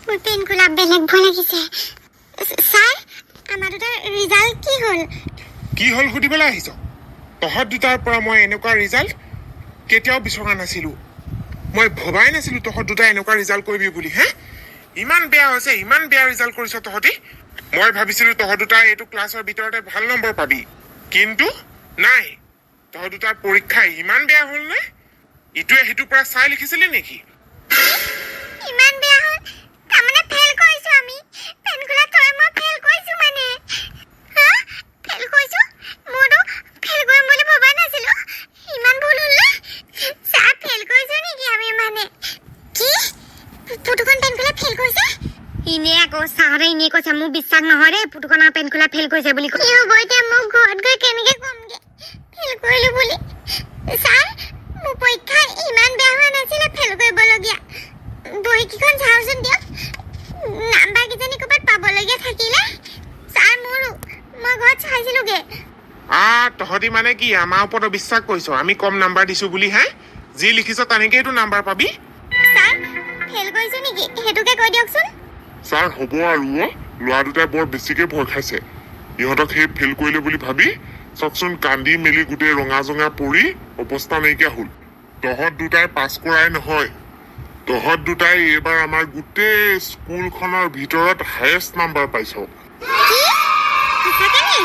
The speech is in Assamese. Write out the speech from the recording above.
মোৰ পেনকুলা বেলেগ ভয় লাগিছে স্যাৰ আমাৰ দুটাৰ ৰিজাল্ট কি হ'ল সুধিবলৈ আহিছ তহঁত দুটাৰ পৰা মই এনেকুৱা ৰিজাল্ট কেতিয়াও বিচৰা নাছিলো মই ভবাই নাছিলো তহঁত দুটা এনেকুৱা ৰিজাল্ট কৰিবি বুলি হে ইমান বেয়া হৈছে ইমান বেয়া ৰিজাল্ট কৰিছ তহঁতি মই ভাবিছিলো তহঁত দুটা এইটো ক্লাছৰ ভিতৰতে ভাল নম্বৰ পাবি কিন্তু নাই তহঁত দুটাৰ পৰীক্ষা ইমান বেয়া হ'ল নে ইটোৱে সিটোৰ পৰা চাই লিখিছিলি নেকি ইমান বেয়া হ'ল তাৰমানে ফেল কৰিছো আমি পেনকুলা তই মই ফেল কৰিছো মানে হা ফেল কৰিছো মোৰতো ফেল কৰিম বুলি ভবা নাছিলো ইমান ভুল হ'ল নে স্যাৰ ফেল কৰিছো নেকি আমি মানে কি পুতুকন পেনকুলা ফেল কৰিছে ইনে আকৌ ছাৰে ইনে কৈছে মোক বিশ্বাস নহয় ৰে পুতুকন আৰু পেনকুলা ফেল কৰিছে বুলি কি হ'ব এতিয়া মোক ঘৰত গৈ কেনেকে কমগে ফেল কৰিলো বুলি ছাৰ মোৰ পৰীক্ষা ইমান বেয়া হোৱা নাছিলে ফেল কৰিবলগীয়া বহি কিখন চাওঁচোন দিয়ক নাম্বাৰ কিজানি ক'ৰবাত পাবলগীয়া থাকিলে ছাৰ মোৰো মই ঘৰত চাইছিলোগে তহঁতি মানে কি আমাৰ ওপৰত বিশ্বাস কৰিছ আমি কম নাম্বাৰ দিছো বুলি হে যি লিখিছ তেনেকেইটো নাম্বাৰ পাবি ছাৰ ফেল কৰিছো নেকি হেতুকে কৈ দিয়কচোন ছাৰ হ'ব আৰু ল'ৰা দুটাই বৰ বেছিকে ভয় খাইছে ইহঁতক সেই ফেল কৰিলে বুলি ভাবি চাওকচোন কান্দি মেলি গোটেই ৰঙা জঙা পৰি অৱস্থা নাইকিয়া হ'ল তহঁত দুটাই পাছ কৰাই নহয় তহঁত দুটাই এইবাৰ আমাৰ গোটেই স্কুলখনৰ ভিতৰত হায়েষ্ট নাম্বাৰ পাইছ কি সঁচাকে নি